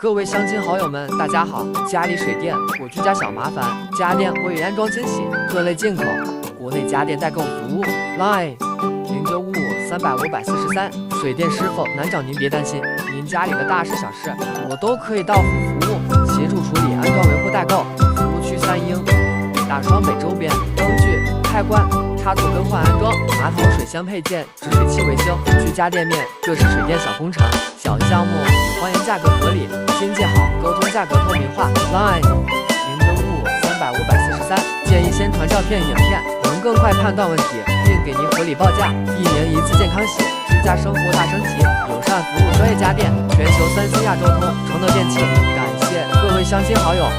各位乡亲好友们，大家好！家里水电，我居家小麻烦，家电我已安装清洗，各类进口，国内家电代购服务 ，Line 0955300543，水电是否难找您别担心，您家里的大事小事，我都可以到府服务，协助处理安装维护代购。服务区3英，大双北周边，灯具、开关、插座更换安装，马桶水箱配件、制水器维修，居家店面，各式水电小工程、小项目，欢迎价格合理，心计好，沟通价格透明化。Line 0955300543，建议先传照片、影片，能更快判断问题，并给您合理报价。1年1次健康洗，居家生活大升级，友善服务专业家电，全球3C亚洲通，承德电器。感谢各位乡亲好友。